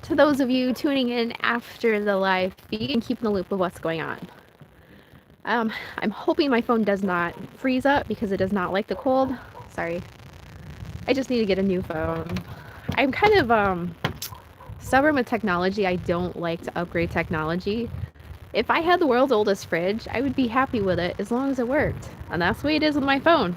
to those of you tuning in after the live feed and keep in the loop of what's going on. I'm hoping my phone does not freeze up because it does not like the cold. Sorry. I just need to get a new phone. I'm kind of stubborn with technology. I don't like to upgrade technology. If I had the world's oldest fridge, I would be happy with it as long as it worked. And that's the way it is with my phone.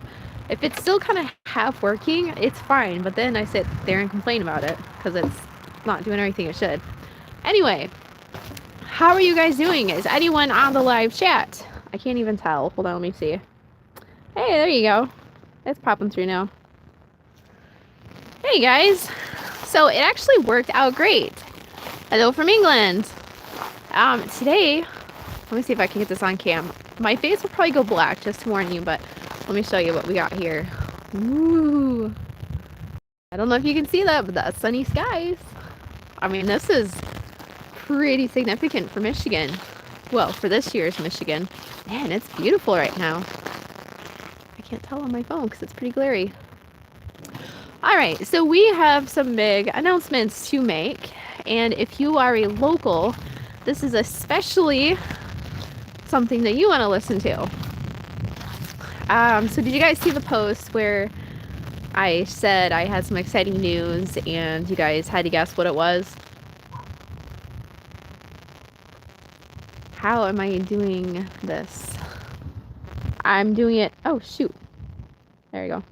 If it's still kind of half working, it's fine. But then I sit there and complain about it because it's not doing everything it should. Anyway, how are you guys doing? Is anyone on the live chat? I can't even tell. Hold on, let me see. Hey, there you go. It's popping through now. Hey guys. So it actually worked out great. Hello from England. Today, let me see if I can get this on cam. My face will probably go black just to warn you, but let me show you what we got here. Ooh. I don't know if you can see that, but that's sunny skies. I mean, this is pretty significant for Michigan. Well, for this year's Michigan. Man, it's beautiful right now. I can't tell on my phone because it's pretty glary. Alright, so we have some big announcements to make. And if you are a local, this is especially something that you want to listen to. So did you guys see the post where I said I had some exciting news and you guys had to guess what it was? How am I doing this? I'm doing it. Oh, shoot. There you go.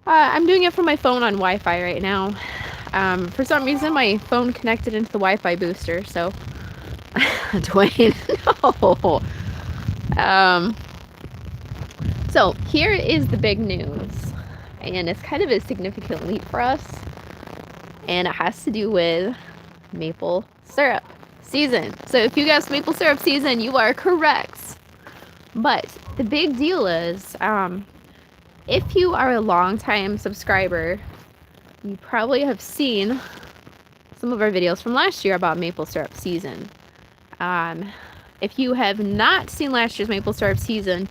I'm doing it from my phone on Wi-Fi right now. For some reason, my phone connected into the Wi-Fi booster, so... Dwayne, no! So, here is the big news. And it's kind of a significant leap for us. And it has to do with maple syrup season. So, if you guessed maple syrup season, you are correct. But the big deal is, if you are a long-time subscriber, you probably have seen some of our videos from last year about maple syrup season. If you have not seen last year's maple syrup season,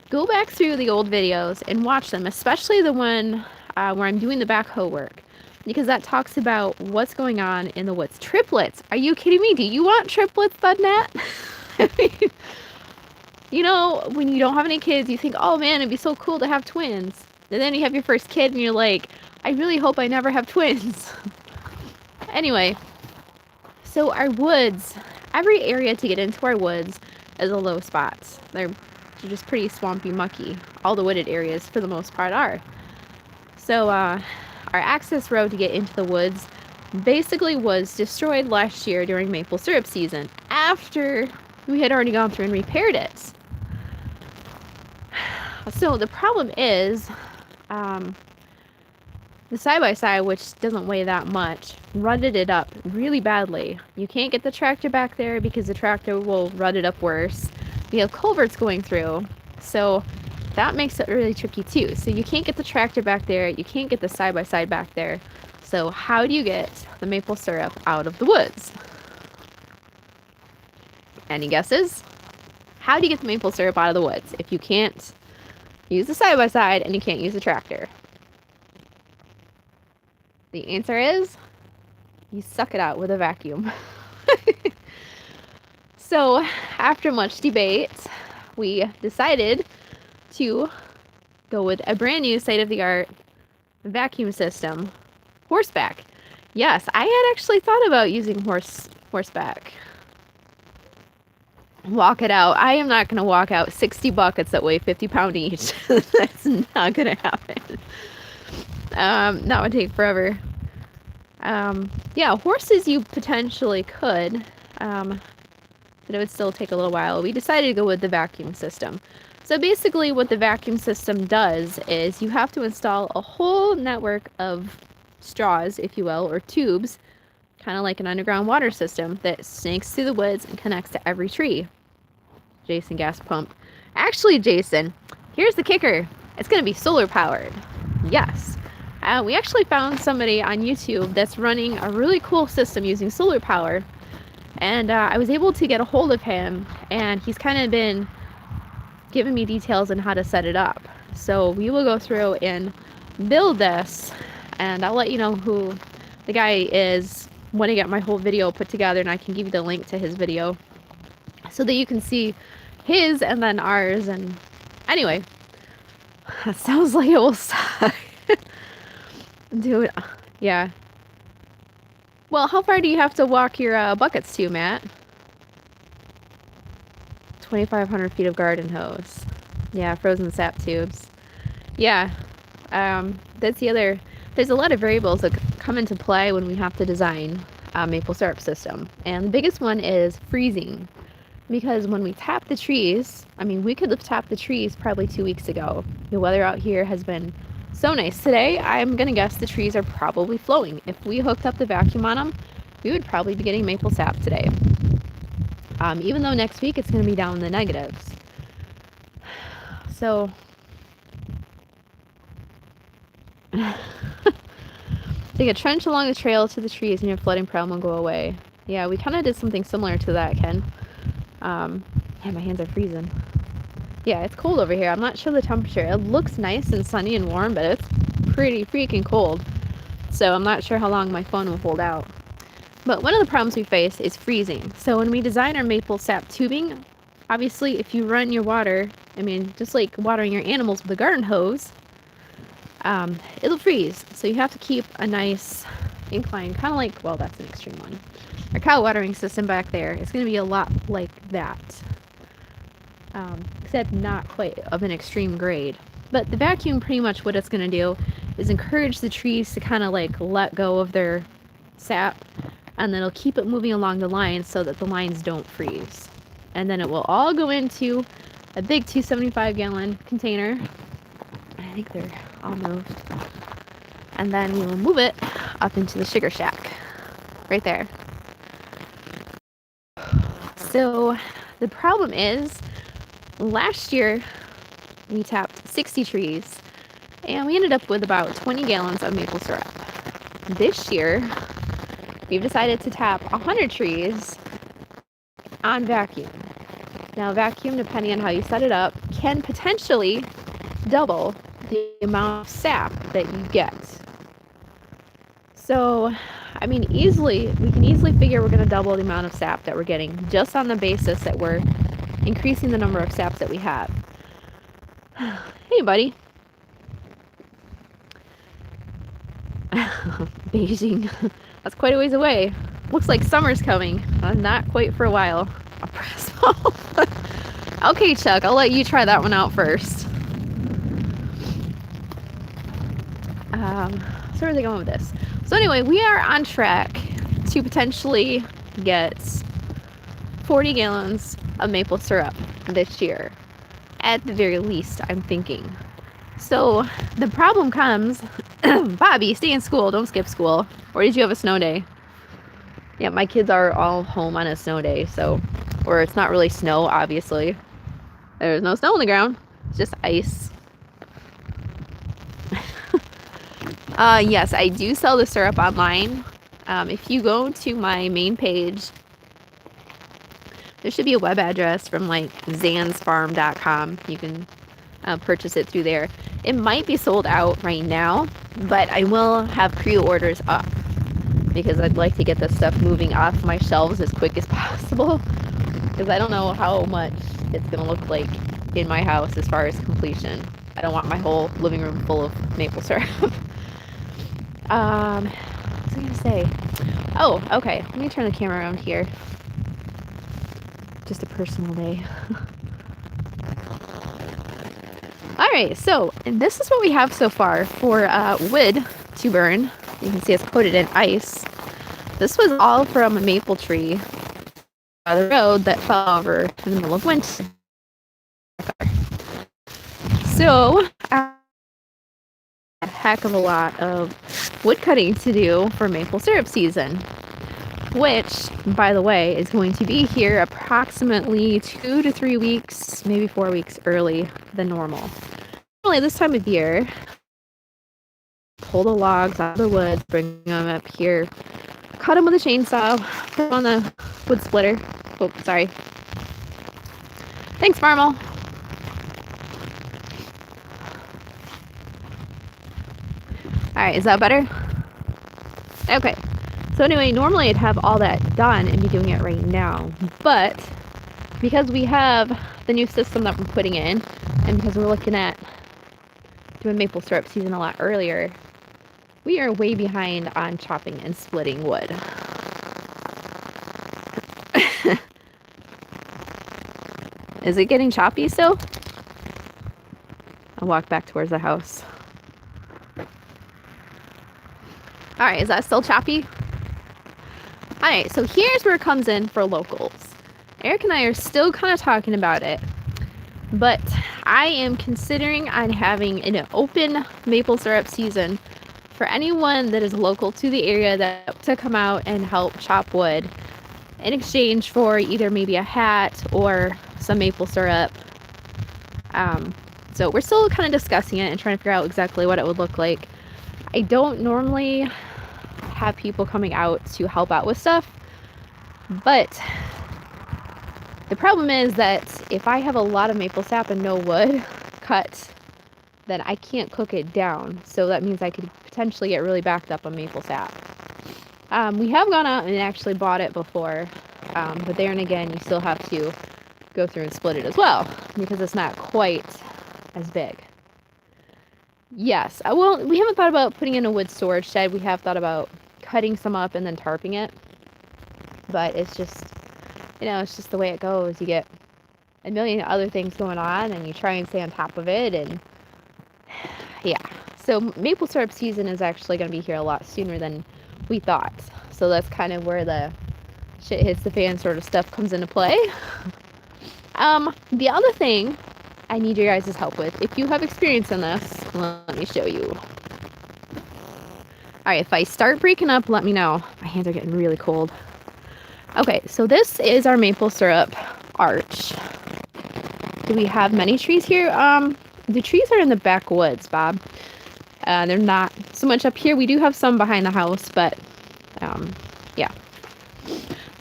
go back through the old videos and watch them, especially the one where I'm doing the backhoe work, because that talks about what's going on in the woods. Triplets! Are you kidding me? Do you want triplets, Thudnat? I mean, you know, when you don't have any kids, you think, oh man, it'd be so cool to have twins. And then you have your first kid and you're like, I really hope I never have twins. Anyway, so our woods, every area to get into our woods is a low spot. They're just pretty swampy, mucky. All the wooded areas, for the most part, are. So our access road to get into the woods basically was destroyed last year during maple syrup season, after we had already gone through and repaired it. So the problem is, the side-by-side, which doesn't weigh that much, rutted it up really badly. You can't get the tractor back there because the tractor will rut it up worse. We have culverts going through, so that makes it really tricky too. So you can't get the tractor back there, you can't get the side-by-side back there. So how do you get the maple syrup out of the woods? Any guesses? How do you get the maple syrup out of the woods if you can't use the side-by-side and you can't use the tractor? The answer is, you suck it out with a vacuum. So, after much debate, we decided to go with a brand new state-of-the-art vacuum system. Horseback. Yes, I had actually thought about using horseback. Walk it out. I am not going to walk out 60 buckets that weigh 50 pounds each. That's not going to happen. That would take forever. Yeah, horses you potentially could, but it would still take a little while. We decided to go with the vacuum system. So basically what the vacuum system does is you have to install a whole network of straws, if you will, or tubes, kind of like an underground water system that snakes through the woods and connects to every tree. Jason gas pump. Actually, Jason, here's the kicker. It's going to be solar powered. Yes. We actually found somebody on YouTube that's running a really cool system using solar power. And I was able to get a hold of him, and he's kind of been giving me details on how to set it up. So we will go through and build this, and I'll let you know who the guy is when I get my whole video put together, and I can give you the link to his video so that you can see his and then ours. And anyway, that sounds like it will suck. Dude, yeah. Well, how far do you have to walk your buckets to, Matt? 2,500 feet of garden hose. Yeah, frozen sap tubes. Yeah, that's the other. There's a lot of variables that come into play when we have to design a maple syrup system. And the biggest one is freezing. Because when we tap the trees, I mean, we could have tapped the trees probably 2 weeks ago. The weather out here has been so nice. Today, I'm going to guess the trees are probably flowing. If we hooked up the vacuum on them, we would probably be getting maple sap today. Even though next week it's going to be down in the negatives. So, dig a trench along the trail to the trees and your flooding problem will go away. Yeah, we kind of did something similar to that, Ken. Yeah, my hands are freezing. Yeah, it's cold over here. I'm not sure the temperature. It looks nice and sunny and warm, but it's pretty freaking cold. So I'm not sure how long my phone will hold out. But one of the problems we face is freezing. So when we design our maple sap tubing, obviously if you run your water, I mean, just like watering your animals with a garden hose, it'll freeze. So you have to keep a nice incline, kind of like, well, that's an extreme one. Our cow watering system back there is going to be a lot like that. Except not quite of an extreme grade. But the vacuum, pretty much what it's going to do is encourage the trees to kind of like let go of their sap, and then it'll keep it moving along the lines so that the lines don't freeze. And then it will all go into a big 275-gallon container. I think they're all moved. And then we will move it up into the sugar shack right there. So the problem is, last year we tapped 60 trees and we ended up with about 20 gallons of maple syrup. This year we've decided to tap 100 trees on vacuum. Now vacuum, depending on how you set it up, can potentially double the amount of sap that you get. So, I mean, we can easily figure we're going to double the amount of sap that we're getting just on the basis that we're increasing the number of saps that we have. Hey, buddy. Beijing. That's quite a ways away. Looks like summer's coming. Not quite for a while. Okay, Chuck, I'll let you try that one out first. So where are they going with this? So anyway, we are on track to potentially get 40 gallons of maple syrup this year. At the very least, I'm thinking. So the problem comes, Bobby, stay in school, don't skip school. Or did you have a snow day? Yeah, my kids are all home on a snow day, so, or it's not really snow, obviously. There's no snow on the ground, it's just ice. Yes, I do sell the syrup online. If you go to my main page, there should be a web address from like zansfarm.com. You can purchase it through there. It might be sold out right now, but I will have pre-orders up because I'd like to get this stuff moving off my shelves as quick as possible, because I don't know how much it's going to look like in my house as far as completion. I don't want my whole living room full of maple syrup. What was I going to say? Oh, okay. Let me turn the camera around here. Just a personal day. Alright, so this is what we have so far for wood to burn. You can see it's coated in ice. This was all from a maple tree on the road that fell over in the middle of winter. So, a heck of a lot of wood cutting to do for maple syrup season, which, by the way, is going to be here approximately 2 to 3 weeks, maybe 4 weeks early than normal. Normally this time of year, pull the logs out of the woods, bring them up here, cut them with a chainsaw, put them on the wood splitter. Oh, sorry. Thanks, Marmal. Alright, is that better? Okay. So So anyway, normally I'd have all that done and be doing it right now, but because we have the new system that we're putting in, and because we're looking at doing maple syrup season a lot earlier, we are way behind on chopping and splitting wood. Is it getting choppy still? I'll walk back towards the house. Alright, is that still choppy? Alright, so here's where it comes in for locals. Eric and I are still kind of talking about it, but I am considering on having an open maple syrup season for anyone that is local to the area that to come out and help chop wood in exchange for either maybe a hat or some maple syrup. So we're still kind of discussing it and trying to figure out exactly what it would look like. I don't normally have people coming out to help out with stuff, but the problem is that if I have a lot of maple sap and no wood cut, then I can't cook it down. So that means I could potentially get really backed up on maple sap. We have gone out and actually bought it before, but there and again, you still have to go through and split it as well because it's not quite as big. Yes, well, we haven't thought about putting in a wood storage shed. We have thought about cutting some up and then tarping it, but it's just, it's just the way it goes. You get a million other things going on and you try and stay on top of it, and yeah. So maple syrup season is actually going to be here a lot sooner than we thought. So that's kind of where the shit hits the fan sort of stuff comes into play. The other thing I need your guys' help with, if you have experience in this, let me show you. Alright, if I start breaking up, let me know. My hands are getting really cold. Okay, so this is our maple syrup arch. Do we have many trees here? The trees are in the backwoods, Bob. They're not so much up here. We do have some behind the house, but yeah.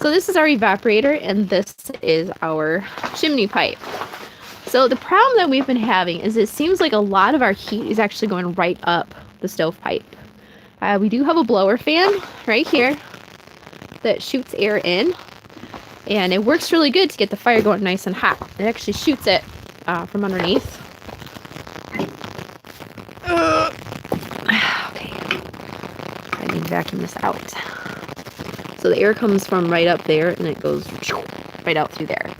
So this is our evaporator, and this is our chimney pipe. So the problem that we've been having is it seems like a lot of our heat is actually going right up the stovepipe. We do have a blower fan right here that shoots air in, and it works really good to get the fire going nice and hot. It actually shoots it from underneath. Okay, I need to vacuum this out. So the air comes from right up there and it goes right out through there.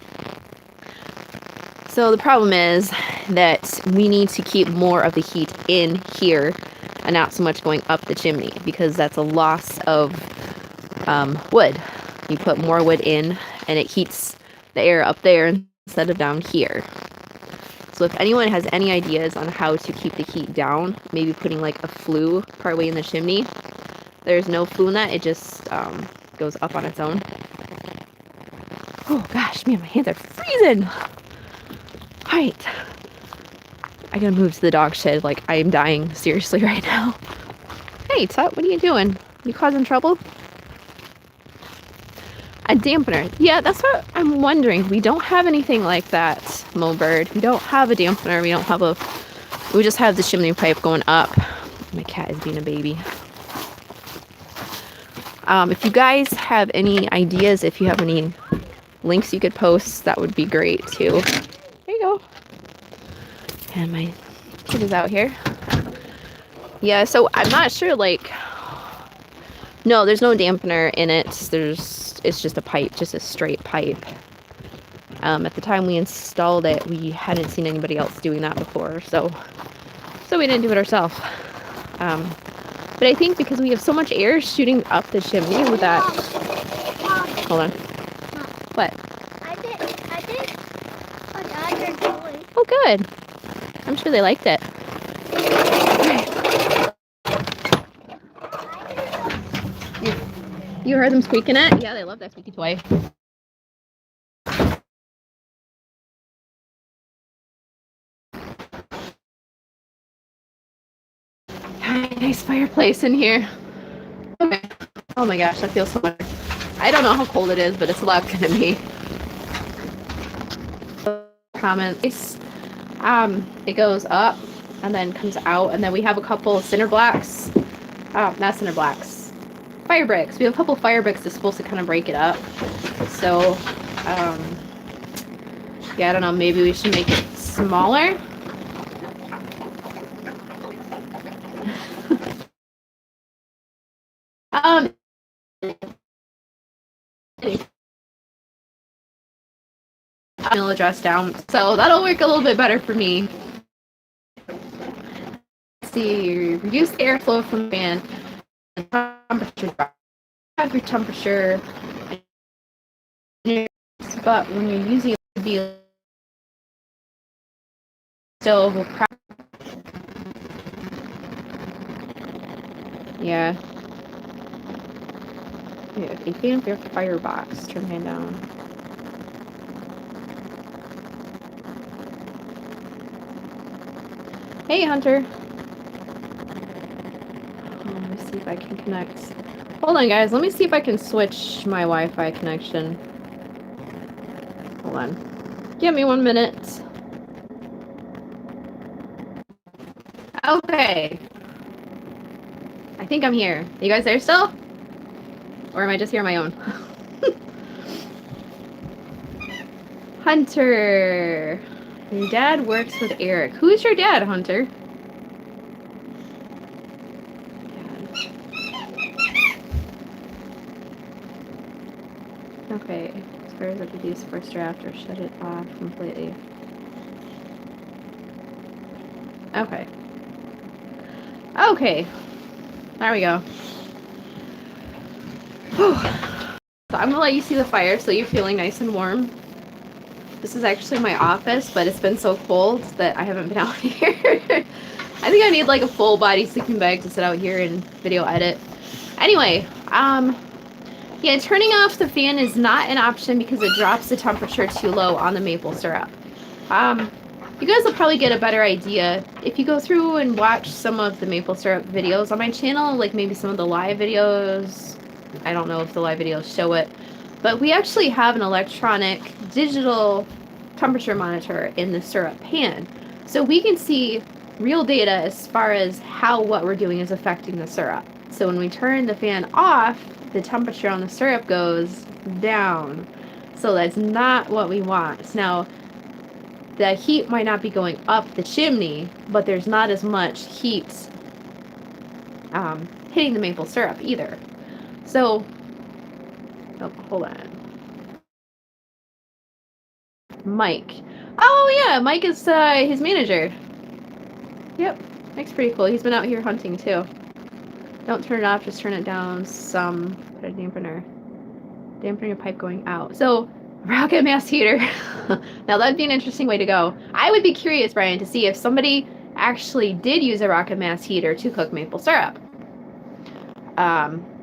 So the problem is that we need to keep more of the heat in here and not so much going up the chimney, because that's a loss of wood. You put more wood in and it heats the air up there instead of down here. So if anyone has any ideas on how to keep the heat down, maybe putting like a flue partway in the chimney. There's no flue in that, it just goes up on its own. Oh gosh, man, my hands are freezing. Alright. I gotta move to the dog shed, like I am dying seriously right now. Hey, Tut, what are you doing? You causing trouble? A dampener. Yeah, that's what I'm wondering. We don't have anything like that, Mobird. We don't have a dampener. We just have the chimney pipe going up. My cat is being a baby. If you guys have any ideas, if you have any links you could post, that would be great too. There you go. And my kid is out here. Yeah, so I'm not sure, like, no, there's no dampener in it. It's just a pipe, just a straight pipe. At the time we installed it, we hadn't seen anybody else doing that before, so we didn't do it ourselves. But I think because we have so much air shooting up the chimney with that. Hold on. What? I did another toy. Oh, good. I'm sure they liked it. You heard them squeaking it? Yeah, they love that squeaky toy. Nice fireplace in here. Okay. Oh my gosh, that feels so much. I don't know how cold it is, but it's a lot gonna be. Comments. It goes up and then comes out, and then we have a couple cinder blocks. Oh, not cinder blocks. fire bricks. We have a couple fire bricks that's supposed to kind of break it up. So, yeah, I don't know. Maybe we should make it smaller. Email address down, so that'll work a little bit better for me. Let's see, reduce the airflow from the fan, temperature drop, have your temperature, but when you're using it to be stove, yeah. A fan for your firebox, turn fan down. Hey, Hunter. Let me see if I can connect. Hold on, guys. Let me see if I can switch my Wi-Fi connection. Hold on. Give me 1 minute. Okay. I think I'm here. Are you guys there still? Or am I just here on my own? Hunter. Your dad works with Eric. Who's your dad, Hunter? Okay. As far as I could use first draft or shut it off completely. Okay. Okay. There we go. Whew. So I'm gonna let you see the fire so you're feeling nice and warm. This is actually my office, but it's been so cold that I haven't been out here. I think I need like a full body sleeping bag to sit out here and video edit. Anyway, yeah, turning off the fan is not an option because it drops the temperature too low on the maple syrup. You guys will probably get a better idea if you go through and watch some of the maple syrup videos on my channel, like maybe some of the live videos. I don't know if the live videos show it, but we actually have an electronic digital temperature monitor in the syrup pan. So we can see real data as far as how what we're doing is affecting the syrup. So when we turn the fan off, the temperature on the syrup goes down. So that's not what we want. Now, the heat might not be going up the chimney, but there's not as much heat hitting the maple syrup either. So, oh, hold on. Mike. Oh yeah, Mike is his manager. Yep, Mike's pretty cool. He's been out here hunting too. Don't turn it off, just turn it down some. Put a dampener. Dampening a pipe going out. So, rocket mass heater. Now that'd be an interesting way to go. I would be curious, Brian, to see if somebody actually did use a rocket mass heater to cook maple syrup.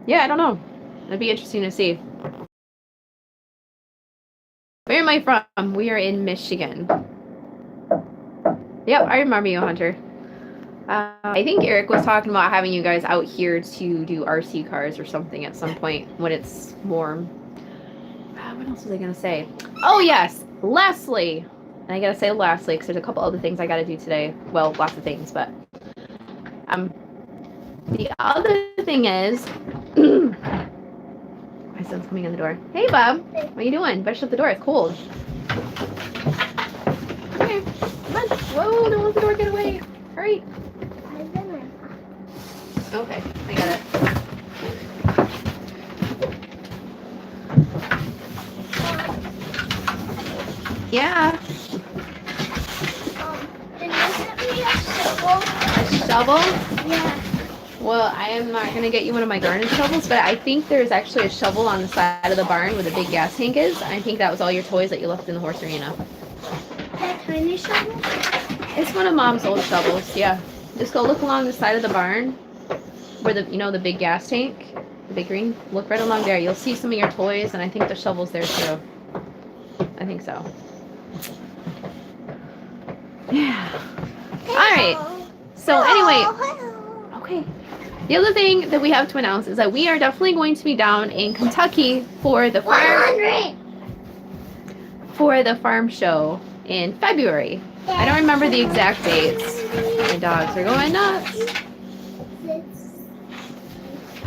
Yeah, I don't know. That'd be interesting to see. Where am I from? We are in Michigan. Yep, I remember you, Hunter. I think Eric was talking about having you guys out here to do RC cars or something at some point when it's warm. What else was I going to say? Oh, yes. Lastly. And I got to say lastly because there's a couple other things I got to do today. Well, lots of things, but the other thing is my son's coming in the door. Hey, Bob. What are you doing? Better shut the door. It's cold. Okay. Come on. Whoa, don't let the door get away. Hurry. Okay, I got it. Yeah. Can you get me a shovel? A shovel? Yeah. Well, I am not going to get you one of my garden shovels, but I think there's actually a shovel on the side of the barn where the big gas tank is. I think that was all your toys that you left in the horse arena. That tiny shovel? It's one of Mom's old shovels, yeah. Just go look along the side of the barn where the big gas tank, the big green. Look right along there. You'll see some of your toys, and I think the shovel's there too. I think so. Yeah. All right. So anyway, okay. The other thing that we have to announce is that we are definitely going to be down in Kentucky for the farm show in February. I don't remember the exact dates. My dogs are going nuts.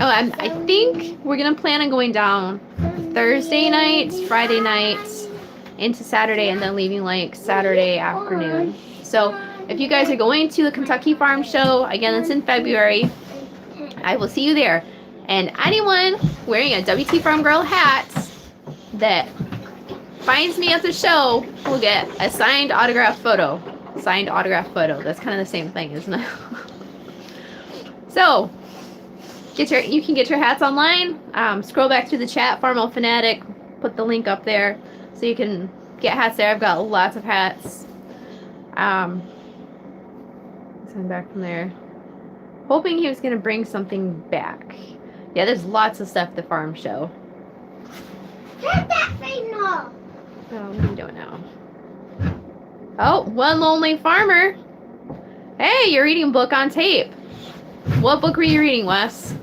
I think we're gonna plan on going down Thursday nights, Friday nights, into Saturday, and then leaving like Saturday afternoon. So if you guys are going to the Kentucky Farm Show, again, it's in February, I will see you there. And anyone wearing a WTFarm Girl hat that finds me at the show will get a signed autograph photo. Signed autograph photo. That's kind of the same thing, isn't it? So, you can get your hats online. Scroll back through the chat, Farmo Fanatic, put the link up there so you can get hats there. I've got lots of hats. Send back from there. Hoping he was going to bring something back. Yeah, there's lots of stuff at the farm show. Get that thing off. Oh, what are you doing now? Oh, One Lonely Farmer. Hey, you're reading a book on tape. What book were you reading, Wes?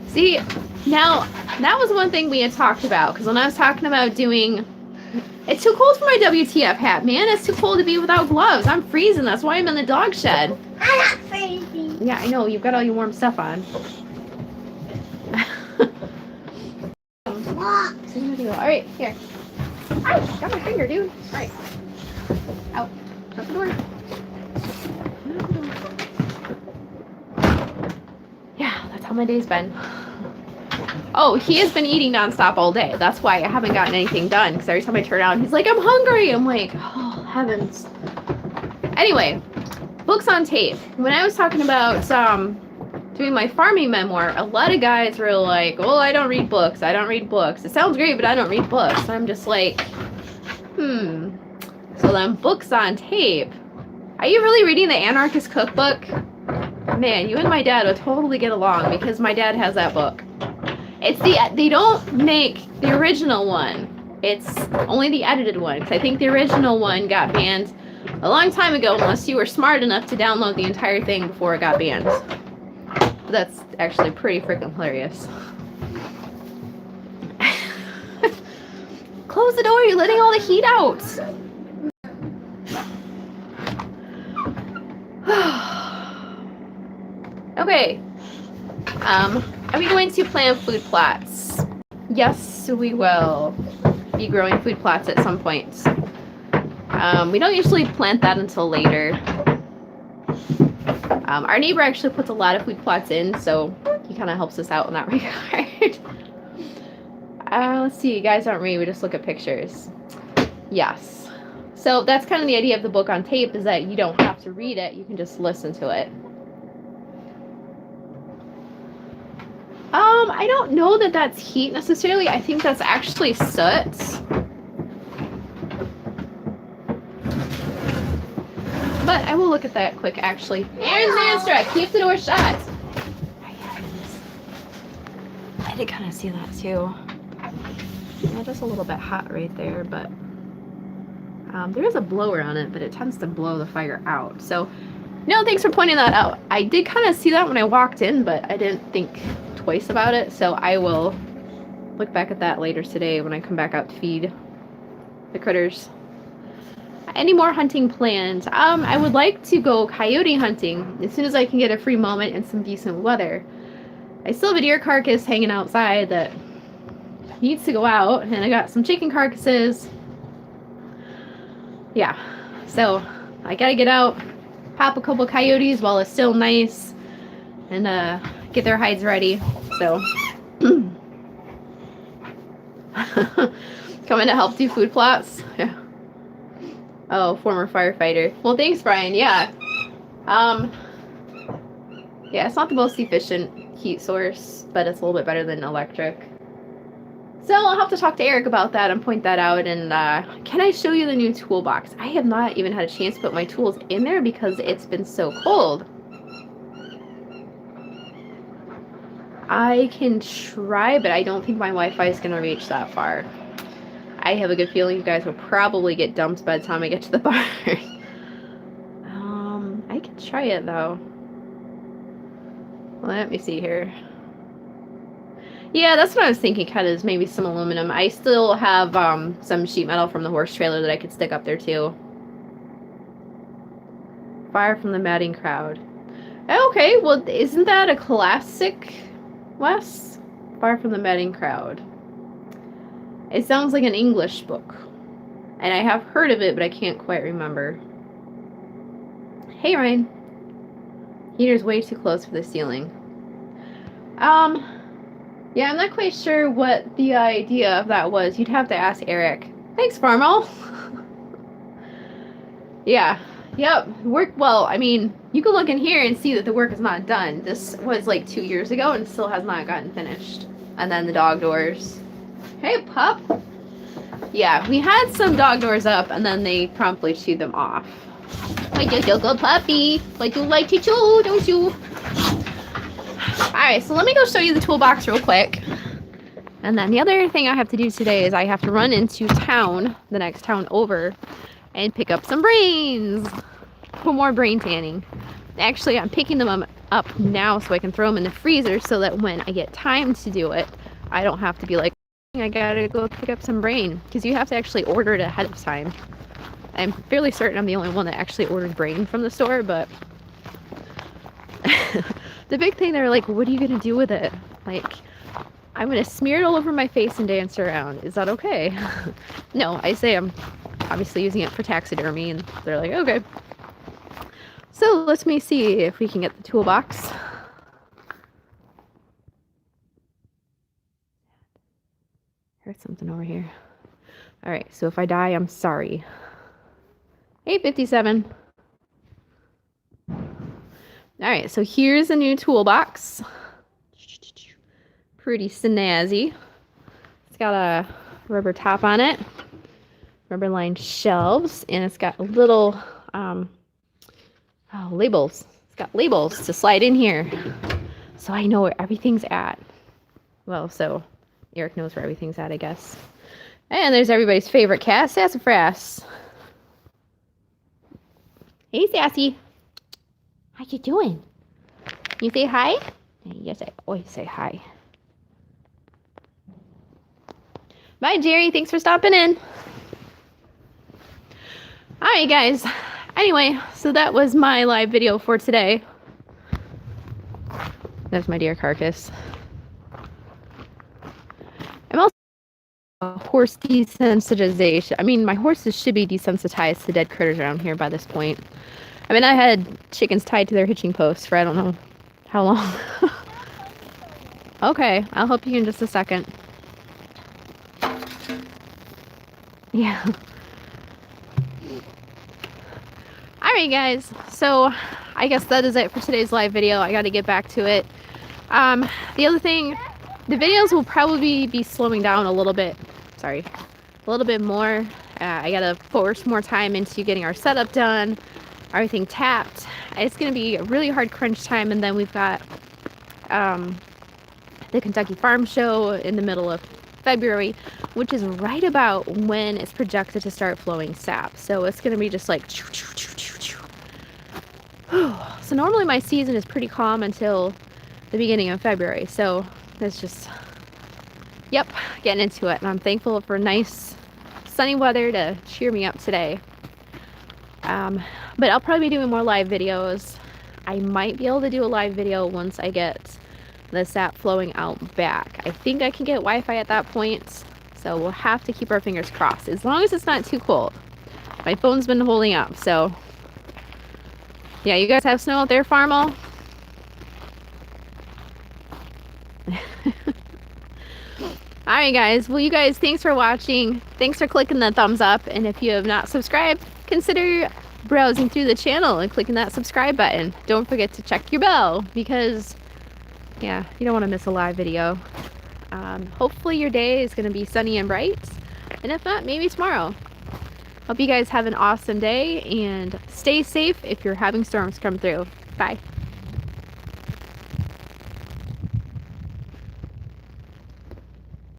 See, now, that was one thing we had talked about, because when I was talking about doing... It's too cold for my WTF hat, man. It's too cold to be without gloves. I'm freezing. That's why I'm in the dog shed. I'm not freezing. Yeah, I know. You've got all your warm stuff on. What? All right, here. Ow, got my finger, dude. All right. Out. Shut the door. Yeah, that's how my day's been. Oh, he has been eating nonstop all day. That's why I haven't gotten anything done. Because every time I turn around, he's like, I'm hungry. I'm like, oh, heavens. Anyway, books on tape. When I was talking about doing my farming memoir, a lot of guys were like, well, I don't read books. I don't read books. It sounds great, but I don't read books. And I'm just like, So then books on tape. Are you really reading the Anarchist Cookbook? Man, you and my dad would totally get along because my dad has that book. It's they don't make the original one. It's only the edited one. Because I think the original one got banned a long time ago unless you were smart enough to download the entire thing before it got banned. That's actually pretty freaking hilarious. Close the door, you're letting all the heat out. Okay. Are we going to plant food plots? Yes, we will be growing food plots at some point. We don't usually plant that until later. Our neighbor actually puts a lot of food plots in, so he kind of helps us out in that regard. Let's see, you guys aren't read, we just look at pictures. Yes. So that's kind of the idea of the book on tape, is that you don't have to read it, you can just listen to it. I don't know that that's heat necessarily. I think that's actually soot. But I will look at that quick, actually. Aaron Zanstra, keep the door shut. I did kind of see that too. Yeah, just a little bit hot right there, but there is a blower on it, but it tends to blow the fire out. So, no, thanks for pointing that out. I did kind of see that when I walked in, but I didn't think twice about it. So I will look back at that later today when I come back out to feed the critters. Any more hunting plans? I would like to go coyote hunting as soon as I can get a free moment and some decent weather. I still have a deer carcass hanging outside that needs to go out, and I got some chicken carcasses. Yeah, so I gotta get out, pop a couple coyotes while it's still nice, and get their hides ready. So coming to help do food plots. Yeah. Oh, former firefighter. Well, thanks, Brian. Yeah. Yeah, it's not the most efficient heat source, but it's a little bit better than electric. So I'll have to talk to Eric about that and point that out. And can I show you the new toolbox? I have not even had a chance to put my tools in there because it's been so cold. I can try, but I don't think my Wi-Fi is going to reach that far. I have a good feeling you guys will probably get dumped by the time I get to the barn. I can try it though. Let me see here. Yeah, that's what I was thinking, kind of, is maybe some aluminum. I still have some sheet metal from the horse trailer that I could stick up there too. Fire from the Madding Crowd. Okay, well, isn't that a classic, Wes? Far from the Madding Crowd. It sounds like an English book. And I have heard of it, but I can't quite remember. Hey, Ryan. Heater's way too close for the ceiling. Yeah, I'm not quite sure what the idea of that was. You'd have to ask Eric. Thanks, Farmal. Yeah. Yep. Well, I mean, you can look in here and see that the work is not done. This was like 2 years ago and still has not gotten finished. And then the dog doors. Hey, pup. Yeah, we had some dog doors up and then they promptly chewed them off. Like a good puppy. Like you like to chew, don't you? Alright, so let me go show you the toolbox real quick. And then the other thing I have to do today is I have to run into town, the next town over, and pick up some brains for more brain tanning. Actually, I'm picking them up now so I can throw them in the freezer so that when I get time to do it, I don't have to be like, I gotta go pick up some brain, because you have to actually order it ahead of time. I'm fairly certain I'm the only one that actually ordered brain from the store, but the big thing, they're like, what are you gonna do with it? Like, I'm gonna smear it all over my face and dance around. Is that okay? No, I say I'm obviously using it for taxidermy, and they're like, okay. So let me see if we can get the toolbox. Heard something over here. All right, so if I die, I'm sorry. 857. All right, so here's a new toolbox. Pretty snazzy. It's got a rubber top on it, rubber lined shelves, and it's got little labels. It's got labels to slide in here, so I know where everything's at. Well, so Eric knows where everything's at, I guess. And there's everybody's favorite cat, Sassafras. Hey, Sassy. How you doing? You say hi? Yes, I always say hi. Bye, Jerry. Thanks for stopping in. All right, guys. Anyway, so that was my live video for today. That's my deer carcass. I'm also horse desensitization. I mean, my horses should be desensitized to dead critters around here by this point. I mean, I had chickens tied to their hitching posts for I don't know how long. Okay, I'll help you in just a second. Yeah. Alright, guys. So, I guess that is it for today's live video. I gotta get back to it. The other thing, the videos will probably be slowing down a little bit. Sorry. A little bit more. I gotta force more time into getting our setup done. Everything tapped. It's gonna be a really hard crunch time, and then we've got the Kentucky Farm Show in the middle of February, which is right about when it's projected to start flowing sap. So it's gonna be just like so normally my season is pretty calm until the beginning of February. So it's just, yep, getting into it. And I'm thankful for nice sunny weather to cheer me up today. But I'll probably be doing more live videos. I might be able to do a live video once I get the sap flowing out back. I think I can get Wi-Fi at that point, so we'll have to keep our fingers crossed, as long as it's not too cold. My phone's been holding up, so yeah. You guys have snow out there, Farmal? Alright, guys. Well, you guys, thanks for watching. Thanks for clicking the thumbs up, and if you have not subscribed, consider browsing through the channel and clicking that subscribe button. Don't forget to check your bell, because yeah, you don't want to miss a live video. Hopefully your day is going to be sunny and bright, and if not, maybe tomorrow. Hope you guys have an awesome day, and stay safe if you're having storms come through. Bye.